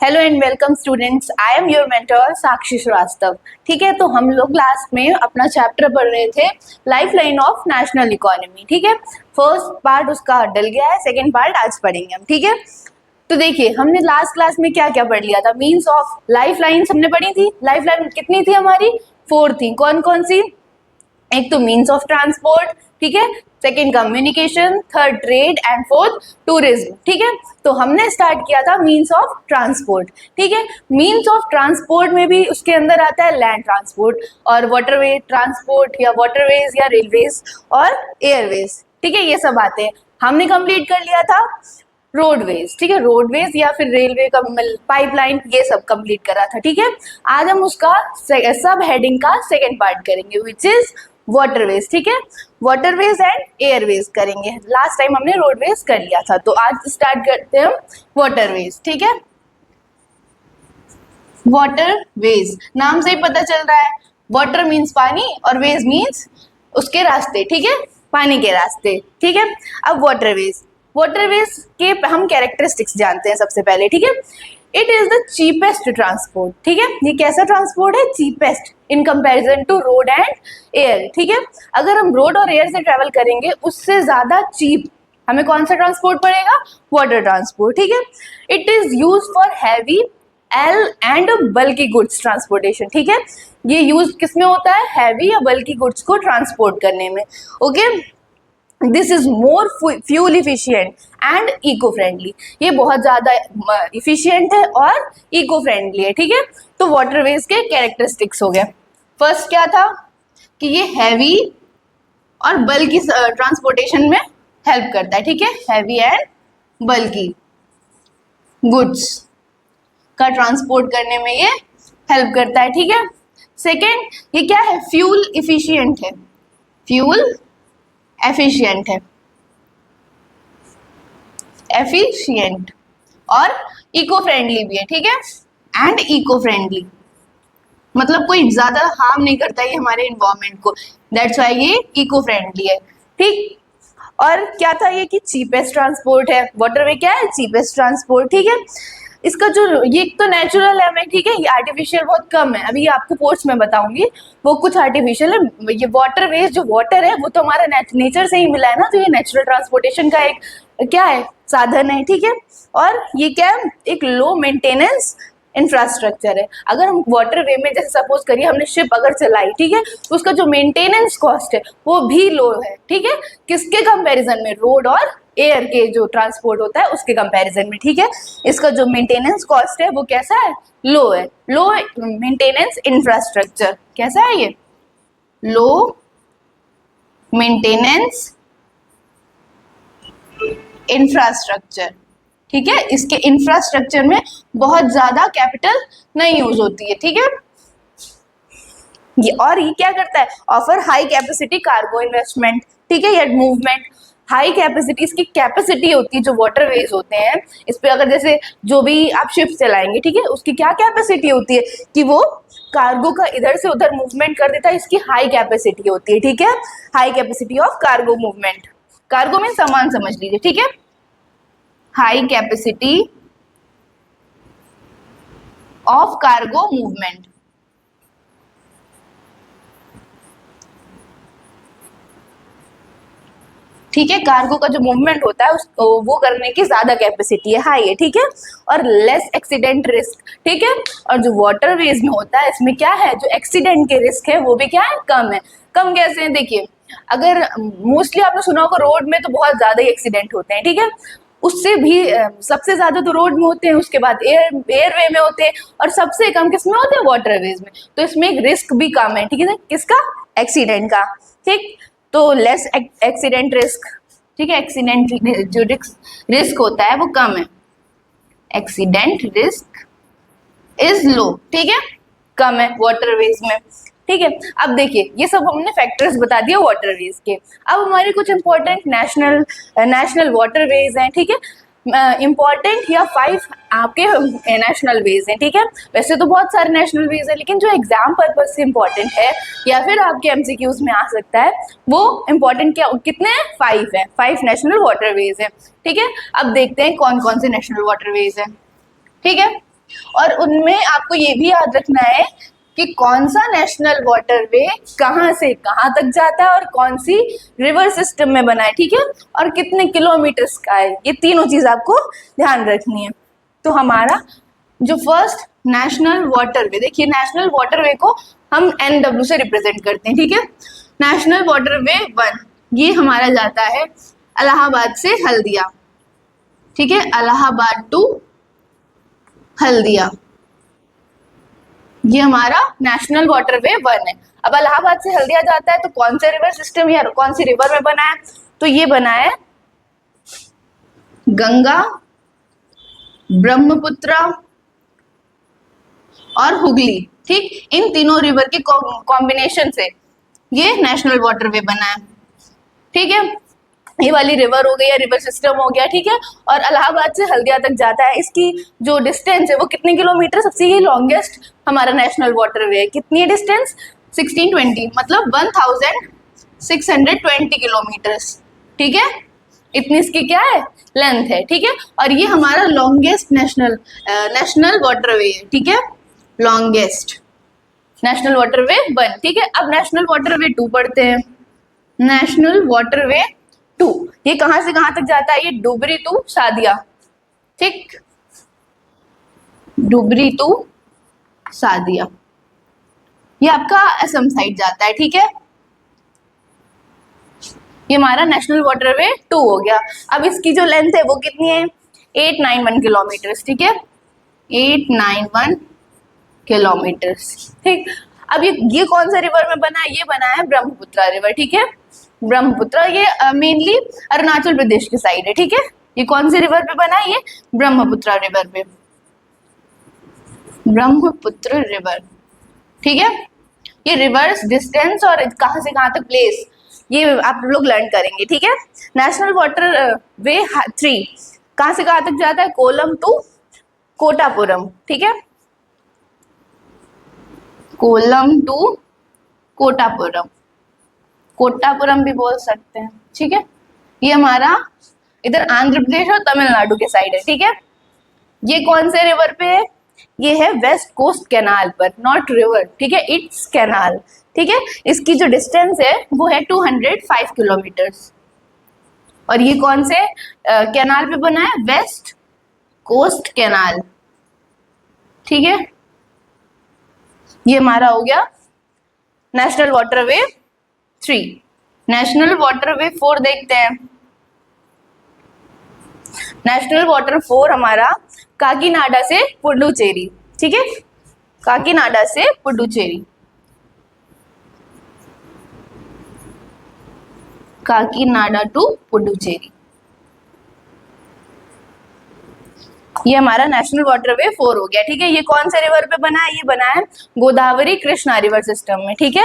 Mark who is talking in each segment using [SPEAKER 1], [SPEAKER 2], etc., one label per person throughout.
[SPEAKER 1] Hello and welcome students, I am your mentor Sakshi Srivastava. ठीक है, तो हम लोग लास्ट में अपना चैप्टर पढ़ रहे थे life line of national economy. ठीक है, फर्स्ट पार्ट उसका डल गया है, सेकंड पार्ट आज पढ़ेंगे हम। ठीक है, तो देखिए हमने लास्ट क्लास में क्या क्या पढ़ लिया था। मीन्स ऑफ लाइफ लाइन्स हमने पढ़ी थी। लाइफ लाइन कितनी थी हमारी? 4 थी। कौन कौन सी? एक तो मीन्स ऑफ ट्रांसपोर्ट, ठीक है, second communication, third trade and fourth tourism. ठीक है, तो हमने स्टार्ट किया था मीन्स ऑफ ट्रांसपोर्ट। ठीक है, मीन्स ऑफ ट्रांसपोर्ट में भी उसके अंदर आता है लैंड ट्रांसपोर्ट और वाटरवे ट्रांसपोर्ट या वाटरवेज या रेलवेज और एयरवेज। ठीक है, ये सब आते हैं। हमने कंप्लीट कर लिया था रोडवेज। ठीक है, रोडवेज या फिर रेलवे का पाइपलाइन, ये सब कंप्लीट करा था। ठीक है, आज हम उसका सब हेडिंग का सेकंड पार्ट करेंगे विच इज वाटरवेज। ठीक है, वाटरवेज एंड एयरवेज करेंगे। लास्ट टाइम हमने रोडवेज कर लिया था, तो आज स्टार्ट करते हैं हम वाटरवेज। ठीक है, वाटरवेज नाम से ही पता चल रहा है, वाटर मीन्स पानी और वेज मीन्स उसके रास्ते। ठीक है, पानी के रास्ते। ठीक है, अब वाटरवेज, वाटरवेज के हम कैरेक्टरिस्टिक्स जानते हैं सबसे पहले। ठीक है, it is the cheapest transport. ठीक है, ये कैसा ट्रांसपोर्ट है? Cheapest in comparison to road and air. ठीक है, अगर हम रोड और एयर से ट्रेवल करेंगे उससे ज्यादा चीप हमें कौन सा ट्रांसपोर्ट पड़ेगा? Water transport. ठीक है, it is use for heavy L and बल्कि गुड्स ट्रांसपोर्टेशन। ठीक है, ये यूज किसमें होता है? हैवी या बल्कि गुड्स को ट्रांसपोर्ट करने में। Okay, this is more fuel efficient and eco friendly. ये बहुत ज्यादा इफिशियंट है और इको फ्रेंडली है। ठीक है, तो वाटरवेज के कैरेक्टरिस्टिक्स हो गए। फर्स्ट क्या था कि ये हैवी और बल्कि ट्रांसपोर्टेशन में हेल्प करता है। ठीक है, हैवी एंड बल्कि गुड्स का ट्रांसपोर्ट करने में ये हेल्प करता है। ठीक है, सेकेंड ये क्या है? फ्यूल इफिशियंट है, फ्यूल एफिशिएंट है, एफिशिएंट और इको फ्रेंडली भी है। ठीक है, एंड इको फ्रेंडली मतलब कोई ज्यादा हार्म नहीं करता ये हमारे इन्वायरमेंट को, दैट्स व्हाई ये इको फ्रेंडली है। ठीक, और क्या था ये कि चीपेस्ट ट्रांसपोर्ट है। वाटरवे क्या है? Cheapest transport. ठीक है, इसका जो ये तो नेचुरल है, मैं ठीक है, ये आर्टिफिशियल बहुत कम है। अभी आपको पोर्ट्स में बताऊंगी वो कुछ आर्टिफिशियल है। ये वाटरवेज जो वाटर है वो तो हमारा नेचर से ही मिला है ना, तो ये नेचुरल ट्रांसपोर्टेशन का एक क्या है? साधन है। ठीक है, और ये क्या है? एक लो मेंटेनेंस इंफ्रास्ट्रक्चर है। अगर हम वाटरवे में जैसे सपोज करिए हमने शिप अगर चलाई, ठीक है, तो उसका जो मेंटेनेंस कॉस्ट है वो भी लो है। ठीक है, किसके कंपैरिजन में? रोड और एयर के जो ट्रांसपोर्ट होता है उसके कंपैरिजन में। ठीक है, इसका जो मेंटेनेंस कॉस्ट है वो कैसा है? लो है। लो मेंटेनेंस इंफ्रास्ट्रक्चर कैसा है ये? Low maintenance infrastructure. ठीक है, इसके इंफ्रास्ट्रक्चर में बहुत ज्यादा कैपिटल नहीं यूज होती है। ठीक है, और ये क्या करता है? Offer high capacity cargo investment. ठीक है, या मूवमेंट हाई कैपेसिटी, इसकी कैपेसिटी होती है जो वाटरवेज होते हैं इस पे, अगर जैसे जो भी आप शिप चलाएंगे, ठीक है, उसकी क्या कैपेसिटी होती है कि वो कार्गो का इधर से उधर मूवमेंट कर देता है, इसकी हाई कैपेसिटी होती है। ठीक है, high capacity of cargo movement. Cargo में सामान समझ लीजिए। ठीक है, high capacity of cargo movement. ठीक है, कार्गो का जो मूवमेंट होता है उसको वो करने की ज्यादा कैपेसिटी है, हाई है। ठीक है, और लेस एक्सीडेंट रिस्क। ठीक है, और जो वाटरवेज में होता है इसमें क्या है? जो एक्सीडेंट के रिस्क है वो भी क्या है? कम है। कम कैसे है? देखिए, अगर मोस्टली आपने सुना होगा रोड में तो बहुत ज्यादा ही एक्सीडेंट होते हैं। ठीक है, उससे भी सबसे ज्यादा तो रोड में होते हैं, उसके बाद एयरवे में होते हैं, और सबसे कम किसमें होते हैं? वाटरवेज में। तो इसमें एक रिस्क भी कम है। ठीक है, किसका? एक्सीडेंट का। ठीक, तो लेस एक्सीडेंट रिस्क। ठीक है, एक्सीडेंट जो रिस्क होता है वो कम है, एक्सीडेंट रिस्क इज लो। ठीक है, कम है वाटरवेज में। ठीक है, अब देखिए ये सब हमने फैक्टर्स बता दिए वाटरवेज के। अब हमारे कुछ इंपॉर्टेंट नेशनल वाटरवेज हैं। ठीक है, इम्पॉर्टेंट या 5 आपके नेशनल वेज हैं। ठीक है, वैसे तो बहुत सारे नेशनल वेज हैं, लेकिन जो एग्जाम पर्पज से इम्पॉर्टेंट है या फिर आपके एमसीक्यूज में आ सकता है वो इम्पॉर्टेंट क्या कितने हैं? 5 हैं, 5 नेशनल वाटरवेज हैं। ठीक है, अब देखते हैं कौन कौन से नेशनल वाटरवेज हैं। ठीक है, और उनमें आपको ये भी याद रखना है कि कौन सा नेशनल वाटरवे कहाँ से कहाँ तक जाता है और कौन सी रिवर सिस्टम में बना है, ठीक है, और कितने किलोमीटर्स का है, ये तीनों चीज आपको ध्यान रखनी है। तो हमारा जो फर्स्ट नेशनल वाटरवे, देखिए नेशनल वाटरवे को हम NW से रिप्रेजेंट करते हैं, ठीक है। नेशनल वाटरवे 1 ये हमारा जाता है इलाहाबाद से हल्दिया, ठीक है, इलाहाबाद टू हल्दिया, ये हमारा नेशनल वाटरवे 1 है। अब इलाहाबाद से हल्दिया जाता है तो कौन से रिवर सिस्टम या कौन सी रिवर में बना है, तो ये बना है गंगा, ब्रह्मपुत्र और हुगली, ठीक, इन तीनों रिवर के कॉम्बिनेशन से ये नेशनल वाटरवे बना है, ठीक है। ये वाली रिवर हो गई या रिवर सिस्टम हो गया, ठीक है, और इलाहाबाद से हल्दिया तक जाता है। इसकी जो डिस्टेंस है वो कितने किलोमीटर, सबसे ये लॉन्गेस्ट हमारा नेशनल वाटरवे है। कितनी है डिस्टेंस, 1620, मतलब 1620 किलोमीटर्स, ठीक है, इतनी इसकी क्या है लेंथ है, ठीक है। और ये हमारा लॉन्गेस्ट नेशनल वाटरवे है, ठीक है, लॉन्गेस्ट नेशनल वाटरवे 1, ठीक है। अब नेशनल वाटरवे 2 पढ़ते हैं। नेशनल वाटरवे 2 ये कहां से कहां तक जाता है, ये डुबरी टू सादिया, ठीक, डुबरी टू सादिया, ये आपका असम साइड जाता है, ठीक है। ये हमारा नेशनल वाटरवे 2 हो गया। अब इसकी जो लेंथ है वो कितनी है, 891 किलोमीटर, ठीक है, 891 किलोमीटर्स, ठीक। अब ये कौन सा रिवर में बना है, ये बना है ब्रह्मपुत्र रिवर, ठीक है, ब्रह्मपुत्र, ये मेनली अरुणाचल प्रदेश के साइड है, ठीक है। ये कौन से रिवर पे बना है, ये ब्रह्मपुत्र रिवर पे, ब्रह्मपुत्र रिवर, ठीक है। ये रिवर्स डिस्टेंस और कहां से कहां तक प्लेस, ये आप लोग लर्न करेंगे, ठीक है। नेशनल वाटर वे 3 कहां से कहां तक जाता है, कोलम टू कोटापुरम, ठीक है, कोलम टू कोटापुरम, कोटापुरम भी बोल सकते हैं, ठीक है। ये हमारा इधर आंध्र प्रदेश और तमिलनाडु के साइड है, ठीक है। ये कौन से रिवर पे है, ये है वेस्ट कोस्ट कैनाल पर, नॉट रिवर, ठीक है, इट्स कैनाल, ठीक है। इसकी जो डिस्टेंस है वो है 205 किलोमीटर्स। और ये कौन से कैनाल पे बना है, वेस्ट कोस्ट कैनाल, ठीक है। ये हमारा हो गया नेशनल वाटरवे 3। नेशनल वाटरवे 4 देखते हैं। नेशनल वाटर 4 हमारा काकीनाडा से पुडुचेरी, ठीक है, काकीनाडा से पुडुचेरी, काकीनाडा टू पुडुचेरी, ये हमारा नेशनल वाटरवे 4 हो गया, ठीक है। ये कौन से रिवर पे बना है, ये बना है गोदावरी कृष्णा रिवर सिस्टम में, ठीक है।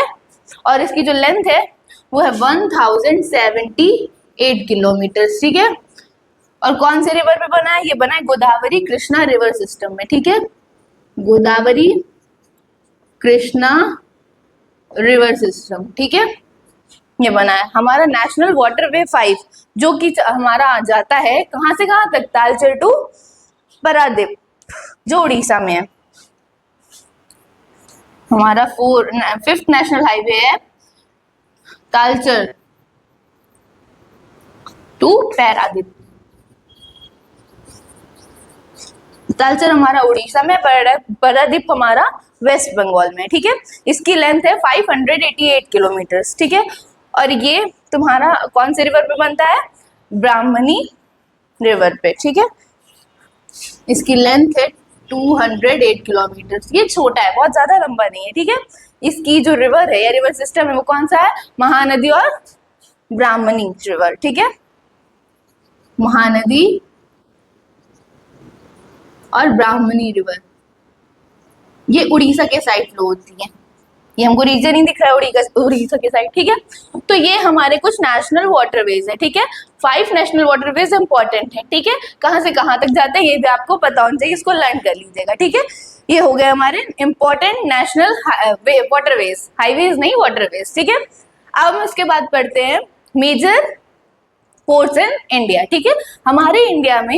[SPEAKER 1] और इसकी जो लेंथ है वो है 1078 किलोमीटर, ठीक है। और कौन से रिवर पे बना है, ये बना है गोदावरी कृष्णा रिवर सिस्टम में, ठीक है, गोदावरी कृष्णा रिवर सिस्टम, ठीक है, ये बना है। हमारा नेशनल वाटरवे 5 जो कि हमारा जाता है कहां से कहां तक, तालचेर टू पारादीप, जो उड़ीसा में है। हमारा 5th नेशनल हाईवे है तालचेर टू पारादीप। तालचेर हमारा उड़ीसा में, पारादीप हमारा वेस्ट बंगाल में, ठीक है। इसकी लेंथ है 588 किलोमीटर, ठीक है। और ये तुम्हारा कौन से रिवर पे बनता है, ब्राह्मणी रिवर पे, ठीक है। इसकी लेंथ है 208 किलोमीटर, ये छोटा है, बहुत ज्यादा लंबा नहीं है, ठीक है। इसकी जो रिवर है या रिवर सिस्टम है वो कौन सा है, महानदी और ब्राह्मणी रिवर, ठीक है, महानदी और ब्राह्मणी रिवर, ये उड़ीसा के साइड फ्लो होती है। ये हमको रीजन नहीं दिख रहा है उड़ीसा के साइड, ठीक है। तो ये हमारे कुछ नेशनल वाटरवेज है, ठीक है। 5 नेशनल वाटरवेज इंपॉर्टेंट है, ठीक है, कहाँ से कहाँ तक जाते हैं ये भी आपको पता होना चाहिए, इसको लर्न कर लीजिएगा, ठीक है। ये हो गए हमारे इंपॉर्टेंट नेशनल वाटरवेज, हाईवेज नहीं वाटरवेज, ठीक है। अब हम इसके बाद पढ़ते हैं मेजर पोर्ट्स इन इंडिया, ठीक है। हमारे इंडिया में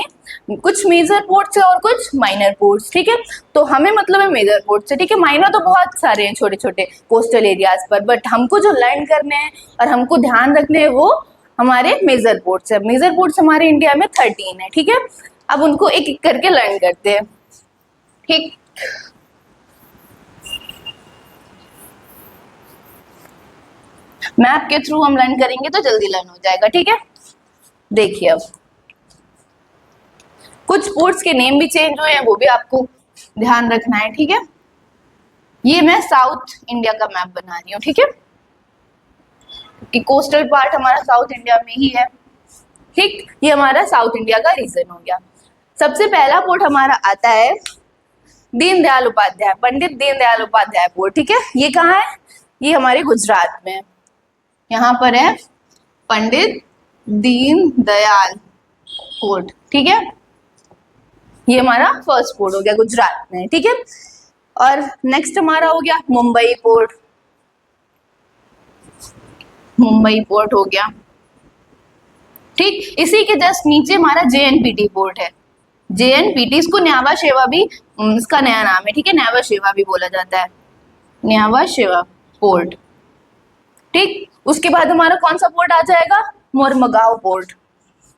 [SPEAKER 1] कुछ मेजर पोर्ट्स है और कुछ माइनर पोर्ट्स, ठीक है। तो हमें मतलब है मेजर पोर्ट्स है, ठीक है। माइनर तो बहुत सारे हैं छोटे छोटे कोस्टल एरियाज पर, बट हमको जो लैंड करने हैं और हमको ध्यान रखने हैं वो हमारे मेजर पोर्ट्स है। मेजर पोर्ट्स हमारे इंडिया में 13 है, ठीक है। अब उनको एक एक करके लर्न करते हैं, ठीक। मैप के थ्रू हम लर्न करेंगे तो जल्दी लर्न हो जाएगा, ठीक है। देखिए अब कुछ पोर्ट्स के नेम भी चेंज हुए हैं, वो भी आपको ध्यान रखना है, ठीक है। ये मैं साउथ इंडिया का मैप बना रही हूँ, ठीक है, कि कोस्टल पार्ट हमारा साउथ इंडिया में ही है, ठीक। ये हमारा साउथ इंडिया का रीजन हो गया। सबसे पहला पोर्ट हमारा आता है दीनदयाल उपाध्याय, पंडित दीनदयाल उपाध्याय पोर्ट, ठीक है। ये कहाँ है? ये हमारे गुजरात में, यहाँ पर है पंडित दीनदयाल पोर्ट, ठीक है। ये हमारा फर्स्ट पोर्ट हो गया गुजरात में, ठीक है। और नेक्स्ट हमारा हो गया मुंबई पोर्ट, मुंबई पोर्ट हो गया, ठीक। इसी के जस्ट नीचे हमारा JNPT पोर्ट है। JNPT, इसको न्यावा शेवा भी इसका नया नाम है, ठीक है, न्यावा शेवा भी बोला जाता है, न्यावा शेवा पोर्ट, ठीक। उसके बाद हमारा कौन सा पोर्ट आ जाएगा? मोरमुगांव पोर्ट,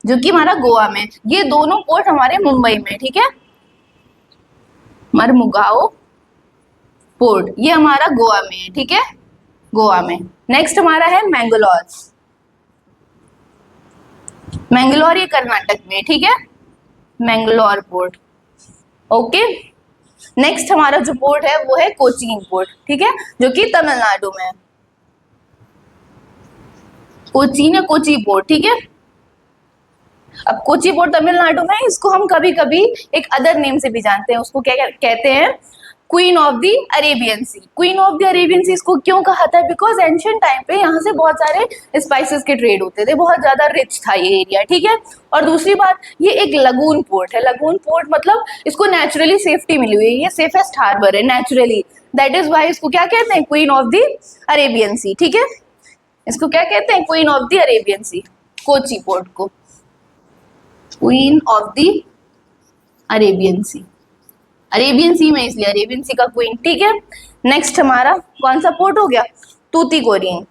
[SPEAKER 1] जो कि हमारा गोवा में। ये दोनों पोर्ट हमारे मुंबई में, ठीक है। मोरमुगांव पोर्ट ये हमारा गोवा में है, ठीक है, गोवा में। नेक्स्ट हमारा है मैंगलोर, मैंगलोर ये कर्नाटक में, ठीक है, मैंगलोर पोर्ट, ओके। नेक्स्ट हमारा जो पोर्ट है वो है कोचीन पोर्ट, ठीक है, जो कि तमिलनाडु में है। कोचीन है, कोची पोर्ट, ठीक है। अब कोची पोर्ट तमिलनाडु में, इसको हम कभी कभी एक अदर नेम से भी जानते हैं, उसको क्या कहते हैं? Queen of the Arabian Sea. Queen of the Arabian Sea इसको क्यों कहा था? बिकॉज एंशियंट टाइम पे यहाँ से बहुत सारे स्पाइसेस के ट्रेड होते थे, बहुत ज्यादा रिच था ये एरिया, ठीक है। और दूसरी बात, ये एक लगून पोर्ट है। लगून पोर्ट मतलब इसको नेचुरली सेफ्टी मिली हुई है, ये सेफेस्ट हार्बर है नेचुरली, दैट इज वाई इसको क्या कहते हैं? Queen of the Arabian Sea, ठीक है। इसको क्या कहते हैं? Queen of the Arabian Sea, Kochi port को queen of the Arabian Sea, Arabian Sea में इसलिए अरेबियन सी का क्वीन, ठीक है। नेक्स्ट हमारा कौन सा पोर्ट हो गया? तूतीकोरिन,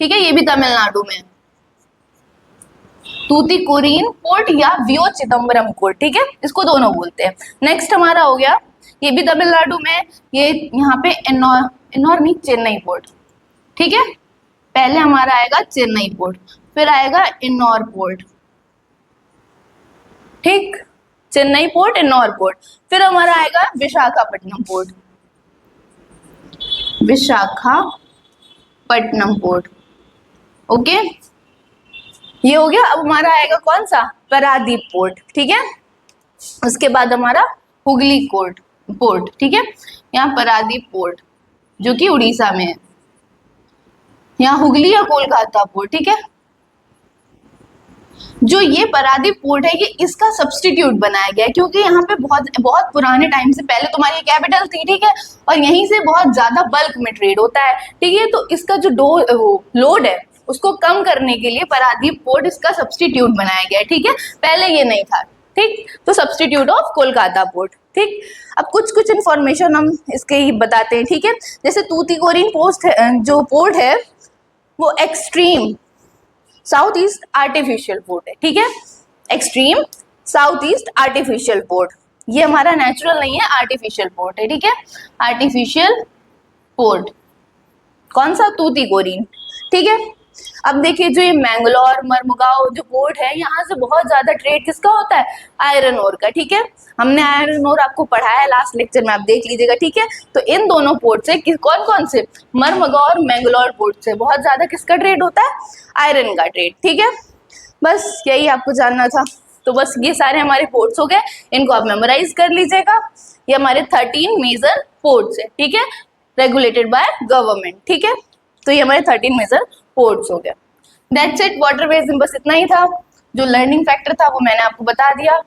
[SPEAKER 1] ठीक है, ये भी तमिलनाडु में, तूतीकोरिन पोर्ट या वियो चिदम्बरम पोर्ट, ठीक है, इसको दोनों बोलते हैं। नेक्स्ट हमारा हो गया, ये भी तमिलनाडु में, ये यहाँ पे एन्नोर नहीं, चेन्नई पोर्ट, ठीक है। पहले हमारा आएगा चेन्नई पोर्ट, फिर आएगा एन्नोर पोर्ट, ठीक, चेन्नई पोर्ट, एन्नोर पोर्ट, फिर हमारा आएगा Visakhapatnam port, Visakhapatnam port, okay, ये हो गया। अब हमारा आएगा कौन सा? पारादीप पोर्ट, ठीक है। उसके बाद हमारा हुगली पोर्ट, ठीक है, यहाँ पारादीप पोर्ट जो कि उड़ीसा में है, यहाँ हुगली या कोलकाता पोर्ट, ठीक है। जो ये पारादीप पोर्ट है, ये इसका सब्स्टिट्यूट बनाया गया है, क्योंकि यहाँ पे बहुत बहुत पुराने टाइम से पहले तुम्हारी कैपिटल थी, ठीक है, और यहीं से बहुत ज्यादा बल्क में ट्रेड होता है, ठीक है। तो इसका जो लोड है उसको कम करने के लिए पारादीप पोर्ट इसका सब्स्टिट्यूट बनाया गया है, ठीक है, पहले ये नहीं था, ठीक। तो सब्स्टिट्यूट ऑफ कोलकाता पोर्ट, ठीक। अब कुछ कुछ इन्फॉर्मेशन हम इसके ही बताते हैं, ठीक है। जैसे तूतीकोरिन जो पोर्ट है वो extreme south yeast artificial port है, ठीक है, extreme south yeast artificial port, ये हमारा नेचुरल नहीं है, आर्टिफिशियल पोर्ट है, ठीक है, आर्टिफिशियल पोर्ट कौन सा? तूतीकोरिन, ठीक है। अब देखिए जो ये मैंगलोर मरमुगांव जो पोर्ट है, यहाँ से बहुत ज्यादा ट्रेड किसका होता है? आयरन ओर का, ठीक है। हमने आयरन ओर आपको पढ़ाया है लास्ट लेक्चर में, आप देख लीजिएगा, ठीक है। तो इन दोनों पोर्ट से कौन कौन से? मरमुगांव और मैंगलोर पोर्ट से बहुत ज्यादा किसका ट्रेड होता है? आयरन का ट्रेड, ठीक है। बस यही आपको जानना था। तो बस ये सारे हमारे पोर्ट्स हो गए, इनको आप मेमोराइज कर लीजिएगा। ये हमारे 13 मेजर पोर्ट्स है, ठीक है, रेगुलेटेड बाय गवर्नमेंट, ठीक है। तो ये हमारे 13 मेजर पोर्ट्स हो गया। दैट्स इट, वाटरवेज में बस इतना ही था। जो लर्निंग फैक्टर था वो मैंने आपको बता दिया,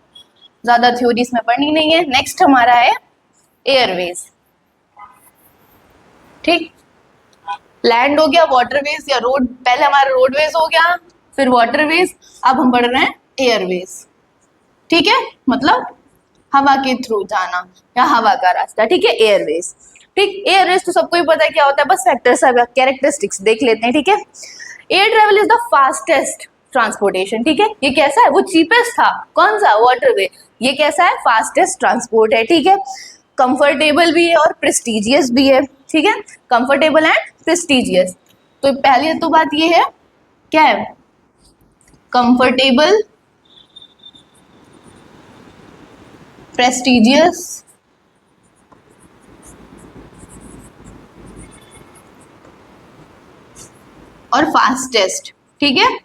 [SPEAKER 1] ज्यादा थ्योरी इसमें पढ़नी नहीं है। नेक्स्ट हमारा है एयरवेज, ठीक। लैंड हो गया, वाटरवेज या रोड, पहले हमारा रोडवेज हो गया, फिर वाटरवेज, अब हम पढ़ रहे हैं एयरवेज, ठीक है, मतलब हवा के थ्रू जाना या हवा का रास्ता, ठीक है, एयरवेज। ठीक, एयरवेज तो सबको ही पता है क्या होता है, बस फैक्टर्स कैरेक्टरिस्टिक्स देख लेते हैं, ठीक है। Air travel is the fastest transportation, ठीक है, ये कैसा है, वो चीपेस्ट था, कौन सा, वाटरवे, ये कैसा है, फास्टेस्ट ट्रांसपोर्ट है, ठीक है, कंफर्टेबल भी है और प्रेस्टिजियस भी है, ठीक है, कंफर्टेबल एंड प्रेस्टिजियस। तो पहली तो बात ये है, क्या है, कंफर्टेबल, प्रेस्टिजियस और फास्टेस्ट, ठीक है,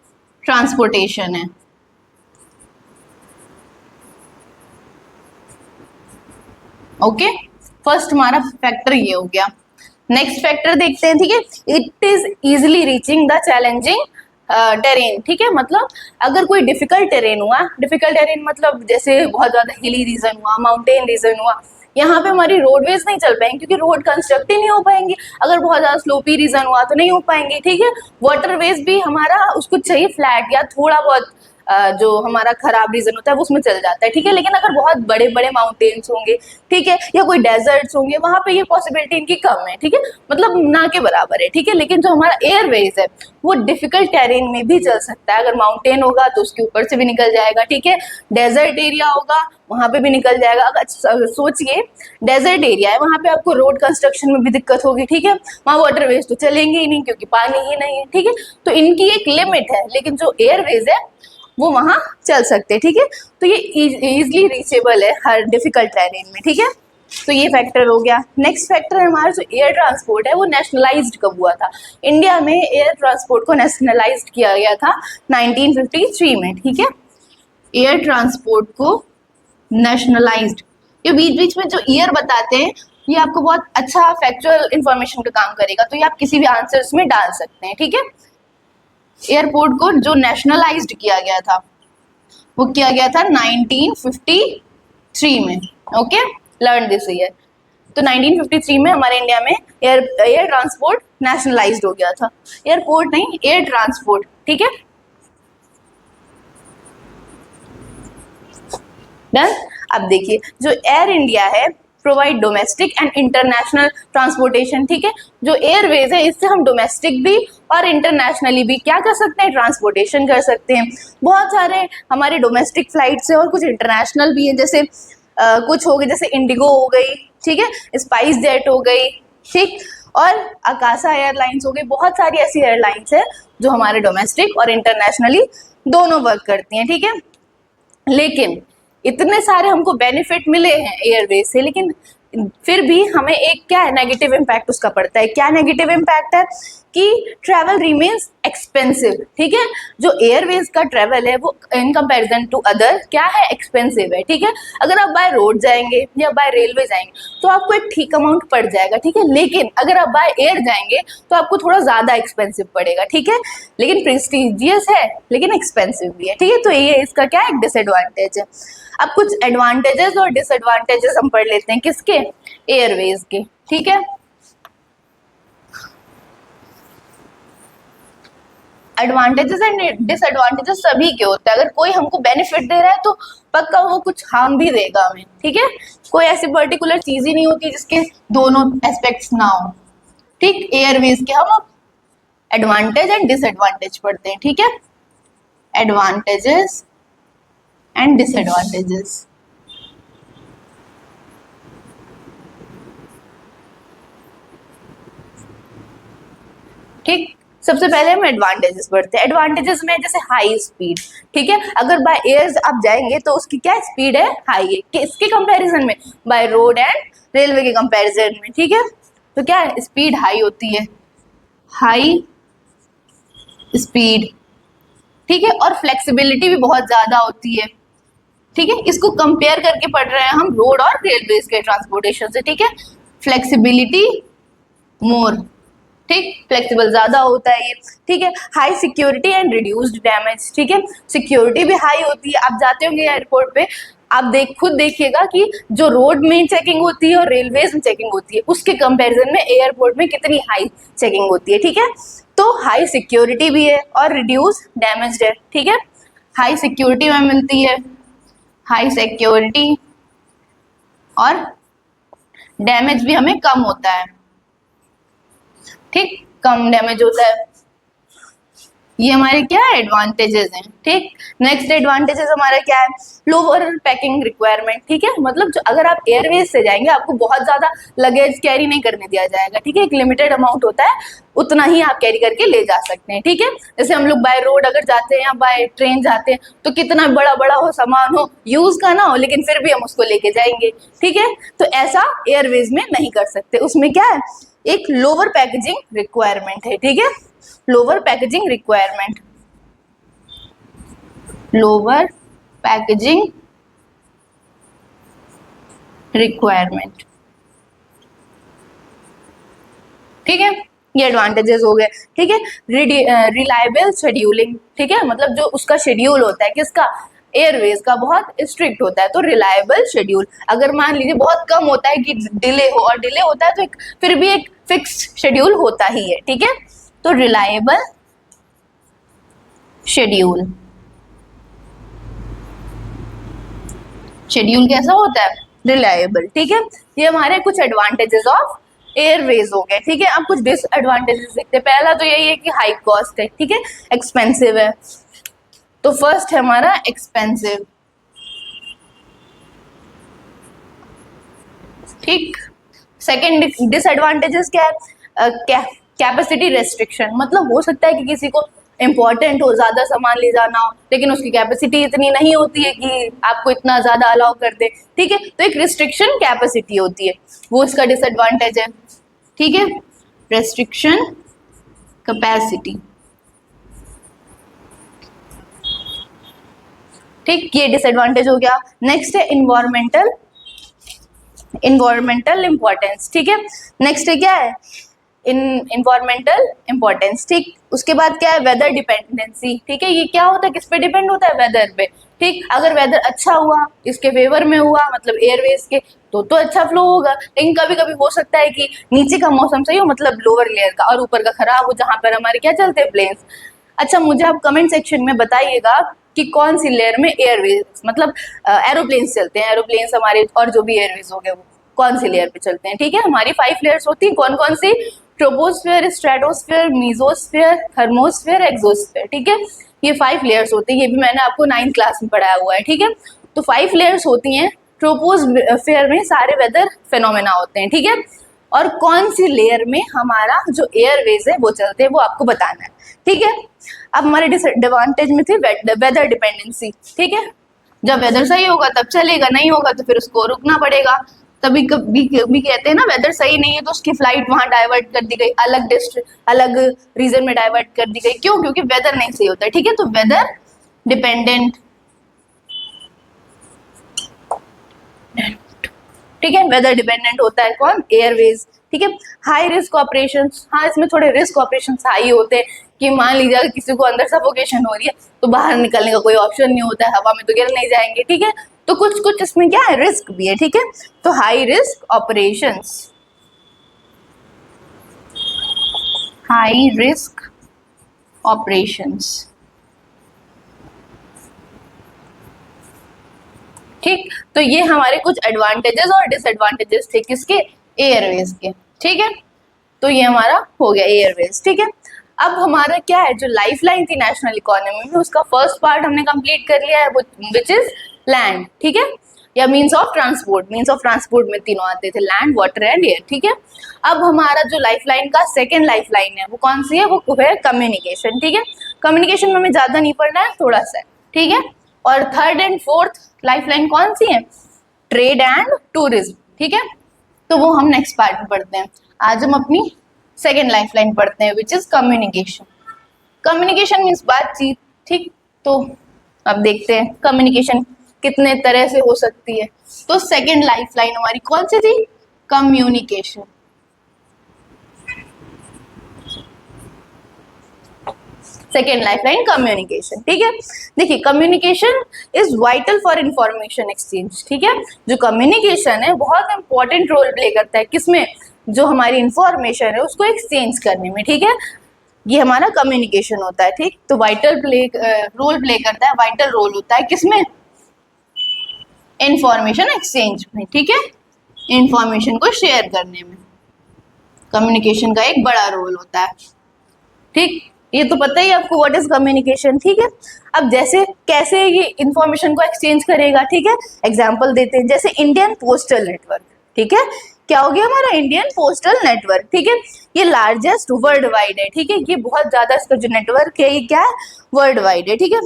[SPEAKER 1] ट्रांसपोर्टेशन है। ओके, फर्स्ट हमारा फैक्टर ये हो गया। नेक्स्ट फैक्टर देखते हैं, ठीक है, it is easily reaching the challenging terrain, ठीक है, मतलब अगर कोई डिफिकल्ट टेरेन हुआ, डिफिकल्ट टेरेन मतलब जैसे बहुत ज्यादा हिली रीजन हुआ, माउंटेन रीजन हुआ, यहाँ पे हमारी रोडवेज नहीं चल पाएंगी क्योंकि रोड कंस्ट्रक्ट ही नहीं हो पाएंगी। अगर बहुत ज्यादा स्लोपी रीजन हुआ तो नहीं हो पाएंगे, ठीक है। वाटरवेज भी हमारा उसको चाहिए फ्लैट या थोड़ा बहुत जो हमारा खराब रीजन होता है वो उसमें चल जाता है, ठीक है। लेकिन अगर बहुत बड़े बड़े माउंटेन्स होंगे, ठीक है, या कोई डेजर्ट्स होंगे, वहां पे ये पॉसिबिलिटी इनकी कम है, ठीक है, मतलब ना के बराबर है, ठीक है। लेकिन जो हमारा एयरवेज है वो डिफिकल्ट टेरेन में भी चल सकता है। अगर माउंटेन होगा तो उसके ऊपर से भी निकल जाएगा, ठीक है, डेजर्ट एरिया होगा वहां पे भी निकल जाएगा। अगर सोचिए डेजर्ट एरिया है, वहां पे आपको रोड कंस्ट्रक्शन में भी दिक्कत होगी, ठीक है, वहां वाटरवेज तो चलेंगे ही नहीं क्योंकि पानी ही नहीं है, ठीक है। तो इनकी एक लिमिट है, लेकिन जो एयरवेज है वो वहां चल सकते हैं, ठीक है। तो ये इजिली रीचेबल है हर डिफिकल्ट टेरेन में, ठीक है। तो ये फैक्टर हो गया। नेक्स्ट फैक्टर है हमारा जो एयर ट्रांसपोर्ट है वो नेशनलाइज्ड कब हुआ था। इंडिया में एयर ट्रांसपोर्ट को नेशनलाइज्ड किया गया था 1953 में, ठीक है। एयर ट्रांसपोर्ट को नेशनलाइज्ड, ये बीच बीच में जो ईयर बताते हैं ये आपको बहुत अच्छा फैक्चुअल इंफॉर्मेशन का काम करेगा, तो ये आप किसी भी आंसर्स में डाल सकते हैं, ठीक है। एयरपोर्ट को जो नेशनलाइज्ड किया गया था वो किया गया था 1953 में, ओके, लर्न दिस ईयर। तो 1953 में हमारे इंडिया में एयर ट्रांसपोर्ट नेशनलाइज्ड हो गया था। एयरपोर्ट नहीं, एयर ट्रांसपोर्ट, ठीक है, डन। अब देखिए जो एयर इंडिया है provide domestic and international transportation, ठीक है। जो एयरवेज है इससे हम डोमेस्टिक भी और इंटरनेशनली भी क्या कर सकते हैं, ट्रांसपोर्टेशन कर सकते हैं। बहुत सारे हमारे डोमेस्टिक फ्लाइट्स है और कुछ इंटरनेशनल भी है, जैसे कुछ हो गए, जैसे इंडिगो हो गई, ठीक है, स्पाइस जेट हो गई, ठीक, और आकाशा एयरलाइंस हो गई। बहुत सारी ऐसी एयरलाइंस है जो हमारे डोमेस्टिक और इंटरनेशनली दोनों वर्क करती हैं, ठीक है। लेकिन इतने सारे हमको बेनिफिट मिले हैं एयरवेज से, लेकिन फिर भी हमें एक क्या है, नेगेटिव इम्पैक्ट उसका पड़ता है। क्या नेगेटिव इम्पैक्ट है कि ट्रैवल रिमेन्स एक्सपेंसिव, ठीक है। जो एयरवेज का ट्रैवल है वो इन कंपैरिजन टू अदर क्या है, एक्सपेंसिव है, ठीक है। अगर आप बाय रोड जाएंगे या बाय रेलवे जाएंगे तो आपको एक ठीक अमाउंट पड़ जाएगा, ठीक है। लेकिन अगर आप बाय एयर जाएंगे तो आपको थोड़ा ज़्यादा एक्सपेंसिव पड़ेगा, ठीक है। लेकिन प्रेस्टिजियस है लेकिन एक्सपेंसिव भी है, ठीक है। तो ये इसका क्या है, एक डिसएडवांटेज है। अब कुछ एडवांटेजेस और डिसएडवांटेजेस हम पढ़ लेते हैं, किसके, एयरवेज के, ठीक है। एडवांटेजेस एंड डिसएडवांटेजेस सभी के होते हैं। अगर कोई हमको बेनिफिट दे रहा है तो पक्का वो कुछ हार्म भी देगा हमें, ठीक है। कोई ऐसी पर्टिकुलर चीज ही नहीं होती जिसके दोनों एस्पेक्ट्स ना हो, ठीक। एयरवेज के हम एडवांटेज एंड डिसएडवांटेज पढ़ते हैं, ठीक है, एडवांटेजेस एंड डिसएडवांटेजेस। ठीक, सबसे पहले हम एडवांटेजेस पढ़ते हैं। एडवांटेजेस में जैसे हाई स्पीड, ठीक है। अगर बाय एयर आप जाएंगे तो उसकी क्या स्पीड है, हाई है, किसके कंपैरिजन में, बाय रोड एंड रेलवे के कंपैरिजन में, ठीक है। तो क्या है, स्पीड हाई होती है, हाई स्पीड, ठीक है, और फ्लेक्सिबिलिटी भी बहुत ज्यादा होती है, ठीक है। इसको कंपेयर करके पढ़ रहे हैं हम रोड और रेलवे के ट्रांसपोर्टेशन से, ठीक है। फ्लेक्सिबिलिटी मोर, ठीक, फ्लेक्सिबल ज्यादा होता है ये, ठीक है। High security and reduced damage, ठीक है, सिक्योरिटी भी हाई होती है। आप जाते होंगे एयरपोर्ट पे आप खुद देखिएगा कि जो रोड में चेकिंग होती है और रेलवेज में चेकिंग होती है उसके कंपैरिजन में एयरपोर्ट में कितनी हाई चेकिंग होती है, ठीक है। तो हाई सिक्योरिटी भी है और रिड्यूस डैमेज है, ठीक है। हाई सिक्योरिटी में मिलती है, हाई सिक्योरिटी, और डैमेज भी हमें कम होता है, ठीक, कम डैमेज होता है। ये हमारे क्या एडवांटेजेस हैं, ठीक। नेक्स्ट एडवांटेजेस हमारा क्या है, लोअर पैकिंग रिक्वायरमेंट, ठीक है। मतलब जो अगर आप एयरवेज से जाएंगे आपको बहुत ज्यादा लगेज कैरी नहीं करने दिया जाएगा, ठीक है। एक लिमिटेड अमाउंट होता है, उतना ही आप कैरी करके ले जा सकते हैं, ठीक है। जैसे हम लोग बाय रोड अगर जाते हैं या बाय ट्रेन जाते हैं तो कितना बड़ा बड़ा हो सामान हो, यूज का ना हो, लेकिन फिर भी हम उसको लेके जाएंगे, ठीक है। तो ऐसा एयरवेज में नहीं कर सकते, उसमें क्या है, एक लोअर पैकेजिंग रिक्वायरमेंट है, ठीक है। Lower packaging requirement, lower packaging requirement, ठीक है। ये एडवांटेजेस हो गए, ठीक है। रिलायबल शेड्यूलिंग, ठीक है। मतलब जो उसका शेड्यूल होता है किसका, एयरवेज का, बहुत स्ट्रिक्ट होता है। तो रिलायबल शेड्यूल, अगर मान लीजिए बहुत कम होता है कि डिले हो, और डिले होता है तो फिर भी एक फिक्स्ड शेड्यूल होता ही है, ठीक है। तो रिलायबल शेड्यूल, शेड्यूल कैसा होता है, रिलायबल, ठीक है। ये हमारे कुछ एडवांटेजेस ऑफ एयरवेज हो गए, ठीक है। अब कुछ डिसएडवांटेजेस देखते हैं। पहला तो यही है कि हाई कॉस्ट है, ठीक है, एक्सपेंसिव है। तो फर्स्ट है हमारा एक्सपेंसिव, ठीक। सेकेंड डिसएडवांटेजेस क्या है, कैपेसिटी रेस्ट्रिक्शन, मतलब हो सकता है कि किसी को इंपॉर्टेंट हो, ज्यादा सामान ले जाना हो, लेकिन उसकी कैपेसिटी इतनी नहीं होती है कि आपको इतना ज्यादा अलाउ कर दे, ठीक है। तो एक रिस्ट्रिक्शन कैपेसिटी होती है, वो इसका डिसएडवांटेज है, ठीक है। रेस्ट्रिक्शन कैपेसिटी, ठीक, ये डिसएडवांटेज हो गया। नेक्स्ट है इन्वायरमेंटल इंपॉर्टेंस, ठीक है। नेक्स्ट है क्या है, इन्वायरमेंटल इंपॉर्टेंस, ठीक। उसके बाद क्या है, वेदर डिपेंडेंसी, ठीक है। ये क्या होता है, किस पे डिपेंड होता है, वेदर पे, ठीक। अगर वेदर अच्छा हुआ, इसके फेवर में हुआ, मतलब एयरवेज के, तो अच्छा फ्लो होगा। लेकिन कभी कभी हो सकता है कि नीचे का मौसम सही हो, मतलब लोअर लेयर का, और ऊपर का खराब हो, जहां पर हमारे क्या चलते हैं, प्लेन्स। अच्छा, मुझे आप कमेंट सेक्शन में बताइएगा कि कौन सी लेयर में एयरवेज, मतलब एरोप्लेन्स चलते हैं, एरोप्लेन्स हमारे, और जो भी एयरवेज हो गए वो कौन सी लेयर पे चलते हैं, ठीक है। हमारी 5 लेयर्स होती हैं, कौन कौन सी, troposphere, stratosphere, mesosphere, thermosphere, exosphere, ठीक है। ये 5 लेयर्स होती है, ये भी मैंने आपको 9th क्लास में पढ़ाया हुआ है, ठीक है। तो 5 लेयर्स होती हैं। ट्रोपोस्फेयर में सारे वेदर फेनोमेना होते हैं, ठीक है। और कौन सी लेयर में हमारा जो एयरवेज है वो चलते हैं, वो आपको बताना है, ठीक है। अब हमारे डिसएडवांटेज में थी वेदर डिपेंडेंसी, ठीक है। जब वेदर सही होगा तब चलेगा, नहीं होगा तो फिर उसको रुकना पड़ेगा। तभी कभी कभी कहते हैं ना, वेदर सही नहीं है तो उसकी फ्लाइट वहां डाइवर्ट कर दी गई, अलग रीजन में डाइवर्ट कर दी गई, क्यों, क्योंकि वेदर नहीं सही होता है, ठीक है। तो वेदर डिपेंडेंट, ठीक है, वेदर डिपेंडेंट होता है कौन, एयरवेज, ठीक है। हाई रिस्क ऑपरेशंस, हाँ इसमें थोड़े रिस्क ऑपरेशंस हाई होते हैं कि मान लीजिए अगर किसी को अंदर सफोकेशन हो रही है तो बाहर निकलने का कोई ऑप्शन नहीं होता है, हवा में तो गिर नहीं जाएंगे, ठीक है। तो कुछ कुछ इसमें क्या है, रिस्क भी है, ठीक है। तो high risk operations, high risk operations, ठीक। तो ये हमारे कुछ एडवांटेजेस और डिसएडवांटेजेस थे किसके, एयरवेज के, ठीक है। तो ये हमारा हो गया एयरवेज, ठीक है। अब हमारा क्या है, जो लाइफलाइन थी नेशनल इकोनॉमी में, उसका फर्स्ट पार्ट हमने कंप्लीट कर लिया है, विच इज लैंड, ठीक है, या means of transport. Means of transport में तीनों आते थे, लैंड, वाटर एंड एयर, ठीक है। अब हमारा जो लाइफलाइन का सेकेंड लाइफलाइन है वो कौन सी है, वो है कम्युनिकेशन, ठीक है। कम्युनिकेशन में हमें ज्यादा नहीं पढ़ना है, थोड़ा सा, ठीक है। और थर्ड एंड फोर्थ लाइफलाइन कौन सी है, ट्रेड एंड टूरिज्म, ठीक है। तो वो हम नेक्स्ट पार्ट में पढ़ते हैं। आज हम अपनी सेकेंड लाइफलाइन पढ़ते हैं, which is communication. Communication means बातचीत, ठीक। तो अब देखते हैं कम्युनिकेशन कितने तरह से हो सकती है। तो सेकेंड लाइफलाइन हमारी कौन सी थी, communication. Second life line communication, ठीक है। देखिए communication is vital for information exchange, ठीक है। जो कम्युनिकेशन है बहुत इंपॉर्टेंट रोल प्ले करता है किसमें, जो हमारी इंफॉर्मेशन है उसको एक्सचेंज करने में, ठीक है। ये हमारा कम्युनिकेशन होता है, ठीक। तो वाइटल रोल प्ले करता है, वाइटल रोल होता है किसमें, इंफॉर्मेशन एक्सचेंज में, ठीक है। इंफॉर्मेशन को शेयर करने में कम्युनिकेशन का एक बड़ा रोल होता है, ठीक। ये तो पता ही आपको व्हाट इज कम्युनिकेशन, ठीक है। अब जैसे कैसे ये इंफॉर्मेशन को एक्सचेंज करेगा, ठीक है। एग्जांपल देते हैं, जैसे इंडियन पोस्टल नेटवर्क, ठीक है। क्या हो गया हमारा इंडियन पोस्टल नेटवर्क, ठीक है। ये लार्जेस्ट वर्ल्ड वाइड है, ठीक है। ये बहुत ज्यादा इसका जो नेटवर्क है ये क्या है, वर्ल्ड वाइड है, ठीक है।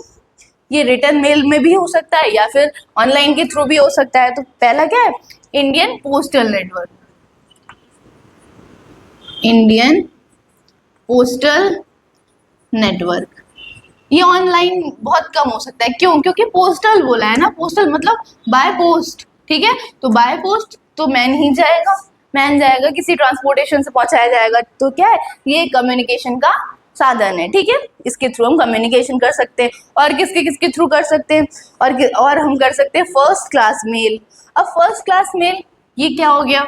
[SPEAKER 1] ये रिटर्न मेल में भी हो सकता है या फिर ऑनलाइन के थ्रू भी हो सकता है। तो पहला क्या है, Indian postal network, Indian postal network. ये ऑनलाइन बहुत कम हो सकता है, क्यों, क्योंकि पोस्टल बोला है ना, पोस्टल मतलब बाय पोस्ट, ठीक है। तो बाय पोस्ट तो मैन ही जाएगा, मैन जाएगा, किसी ट्रांसपोर्टेशन से पहुंचाया जाएगा। तो क्या है, ये कम्युनिकेशन का साधन है, ठीक है। इसके थ्रू हम कम्युनिकेशन कर सकते हैं। और किसके किसके थ्रू कर सकते हैं, और हम कर सकते हैं फर्स्ट क्लास मेल। अब फर्स्ट क्लास मेल ये क्या हो गया,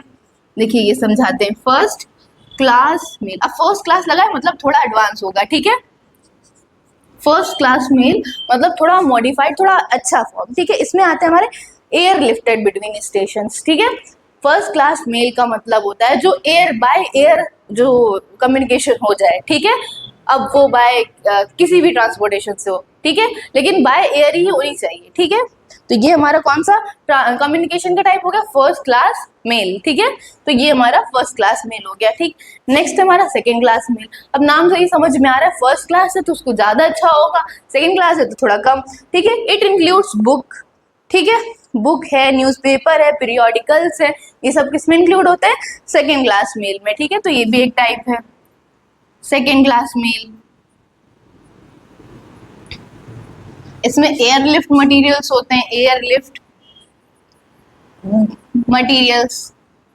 [SPEAKER 1] देखिए ये समझाते हैं। फर्स्ट क्लास मेल, अब फर्स्ट क्लास लगा है मतलब थोड़ा एडवांस होगा, ठीक है। फर्स्ट क्लास मेल मतलब थोड़ा मॉडिफाइड, थोड़ा अच्छा फॉर्म, ठीक है। इसमें आते हैं हमारे एयर लिफ्टेड बिटवीन स्टेशंस, ठीक है। फर्स्ट क्लास मेल का मतलब होता है जो एयर बाय एयर जो कम्युनिकेशन हो जाए, ठीक है। अब वो बाय किसी भी ट्रांसपोर्टेशन से हो, ठीक है, लेकिन बाय एयर ही होनी चाहिए, ठीक है। तो ये हमारा कौन सा कम्युनिकेशन का टाइप हो गया, फर्स्ट क्लास मेल, ठीक है। तो ये हमारा फर्स्ट क्लास मेल हो गया, ठीक। नेक्स्ट हमारा सेकंड क्लास मेल। अब नाम से ही समझ में आ रहा है, फर्स्ट क्लास है तो उसको ज्यादा अच्छा होगा, सेकंड क्लास है तो थोड़ा कम, ठीक है। इट इंक्लूड्स बुक, ठीक है। बुक है, न्यूज़पेपर है, पीरियोडिकल्स है, ये सब किसमें इंक्लूड होते हैं, सेकंड क्लास मेल में, ठीक है। तो ये भी एक टाइप है सेकंड क्लास मेल। इसमें एयरलिफ्ट मटेरियल्स होते हैं, एयरलिफ्ट मटेरियल्स,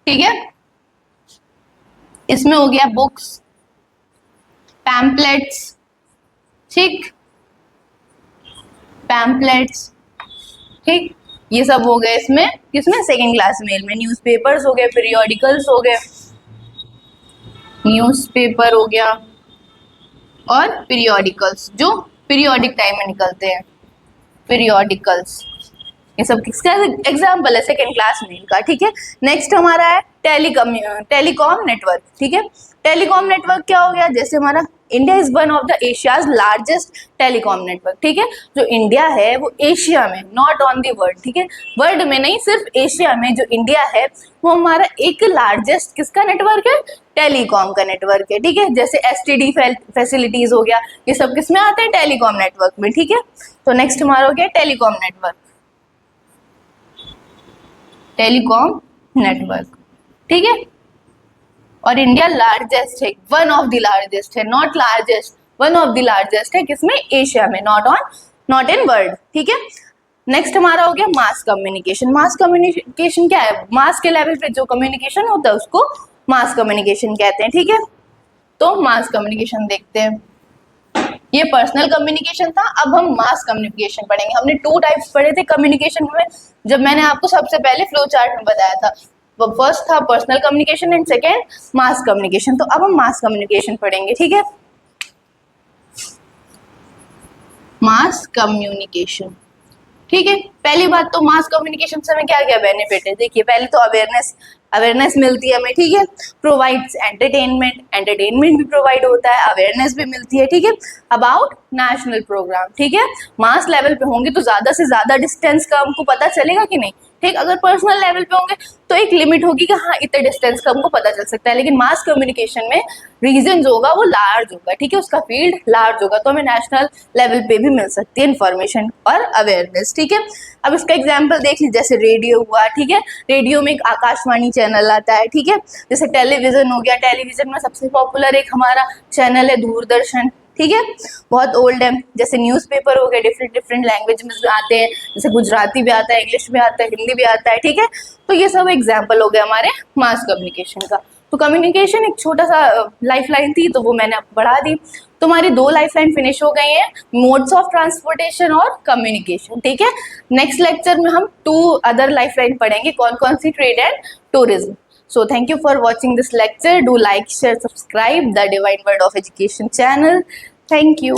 [SPEAKER 1] ठीक है। इसमें हो गया बुक्स, पैम्पलेट्स, ठीक, पैम्पलेट्स, ठीक। ये सब हो गए इसमें किसमें, सेकंड क्लास मेल में। न्यूज़पेपर्स हो गए, पीरियोडिकल्स हो गए, न्यूज़पेपर हो गया और पीरियोडिकल्स जो पीरियोडिक टाइम में निकलते हैं, पीरियोडिकल्स। ये सब किसका एग्जाम्पल है, सेकेंड क्लास मेल का, ठीक है। नेक्स्ट हमारा है टेलीकॉम नेटवर्क, ठीक है। टेलीकॉम नेटवर्क क्या हो गया, जैसे हमारा India is one of the Asia's largest telecom network, ठीक है। जो इंडिया है वो एशिया में, नॉट ऑन द वर्ल्ड, ठीक है, वर्ल्ड में नहीं, सिर्फ एशिया में जो इंडिया है वो हमारा एक लार्जेस्ट किसका नेटवर्क है, टेलीकॉम का नेटवर्क है, ठीक है। जैसे एसटीडी फैसिलिटीज हो गया, ये सब किस में आते हैं, टेलीकॉम नेटवर्क में, ठीक है। तो नेक्स्ट हमारा हो गया टेलीकॉम नेटवर्क, टेलीकॉम नेटवर्क, ठीक है। और इंडिया लार्जेस्ट है, वन ऑफ द लार्जेस्ट है, not largest, one of the largest है किसमें, एशिया में, नॉट इन वर्ल्ड, ठीक है। नेक्स्ट हमारा हो गया मास कम्युनिकेशन। मास कम्युनिकेशन क्या है, मास के लेवल पे जो कम्युनिकेशन होता है उसको मास कम्युनिकेशन कहते हैं, ठीक है। तो मास कम्युनिकेशन देखते हैं, ये पर्सनल कम्युनिकेशन था। अब हम मास कम्युनिकेशन पढ़ेंगे। हमने 2 टाइप्स पढ़े थे कम्युनिकेशन में, जब मैंने आपको सबसे पहले फ्लो चार्ट में बताया था। वो फर्स्ट था personal communication and second mass communication. तो अब हम मास कम्युनिकेशन पढ़ेंगे, ठीक है। मास कम्युनिकेशन, ठीक है। पहली बात तो मास कम्युनिकेशन से हमें क्या क्या बेनिफिट है, देखिए पहले तो अवेयरनेस मिलती है हमें, ठीक है। प्रोवाइड्स एंटरटेनमेंट भी प्रोवाइड होता है, अवेयरनेस भी मिलती है, ठीक है। अबाउट नेशनल प्रोग्राम, ठीक है। मास लेवल पे होंगे तो ज्यादा से ज्यादा डिस्टेंस का हमको पता चलेगा कि नहीं, ठीक। अगर पर्सनल लेवल पे होंगे तो एक लिमिट होगी कि हाँ इतने डिस्टेंस का हमको पता चल सकता है, लेकिन मास कम्युनिकेशन में रीजन जो होगा वो लार्ज होगा, ठीक है, उसका फील्ड लार्ज होगा, तो हमें नेशनल लेवल पे भी मिल सकती है इन्फॉर्मेशन और अवेयरनेस, ठीक है। अब इसका एग्जाम्पल देख लीजिए, जैसे रेडियो हुआ, ठीक है। रेडियो में एक आकाशवाणी चैनल आता है, ठीक है। जैसे टेलीविजन हो गया, टेलीविजन में सबसे पॉपुलर एक हमारा चैनल है दूरदर्शन, ठीक है, बहुत ओल्ड है। जैसे न्यूज़पेपर हो गया, डिफरेंट लैंग्वेज में आते हैं, जैसे गुजराती भी आता है, इंग्लिश भी आता है, हिंदी भी आता है, ठीक है। तो ये सब एग्जाम्पल हो गया हमारे मास कम्युनिकेशन का। तो कम्युनिकेशन एक छोटा सा लाइफ लाइन थी, तो वो मैंने आपको बढ़ा दी। तुम्हारी 2 लाइफ लाइन फिनिश हो गई हैं, मोड्स ऑफ ट्रांसपोर्टेशन और कम्युनिकेशन, ठीक है। नेक्स्ट लेक्चर में हम 2 अदर लाइफ लाइन पढ़ेंगे, कौन कौन सी, trade and tourism. So thank you for watching this lecture. Do like, share, subscribe the Divine Word of Education channel. Thank you.